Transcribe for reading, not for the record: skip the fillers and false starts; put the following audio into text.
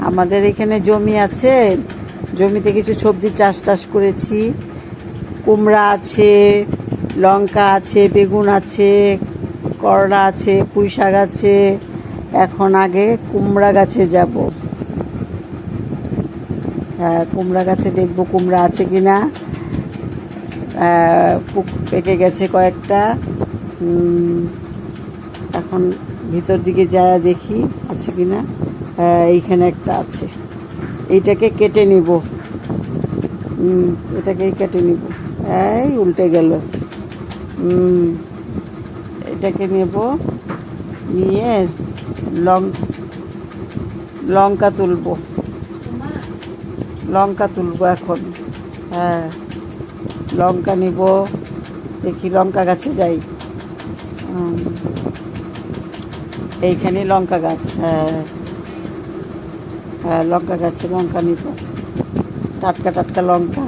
আমাদের এখানে জমি আছে, জমিতে কিছু সবজি চাষ করেছি। কুমড়া আছে, লঙ্কা আছে, বেগুন আছে, করলা আছে, পুঁই শাক আছে। এখন আগে কুমড়া গাছে যাব। কুমড়া গাছে দেখবো কুমড়া আছে কিনা। পেকে গেছে কয়েকটা। এখন ভিতর দিকে যায় দেখি আছে কিনা। এইখানে একটা আছে, এইটাকে কেটে নিব। এটাকেই কেটে নিব। এই উল্টে গেল। এটাকে নেব, নিয়ে লঙ্কা তুলবো। এখন। লঙ্কা নিব। দেখি লঙ্কা গাছে যাই। এইখানে লঙ্কা গাছ। লঙ্কা গাছে লঙ্কা নিব, টাটকা টাটকা লঙ্কা।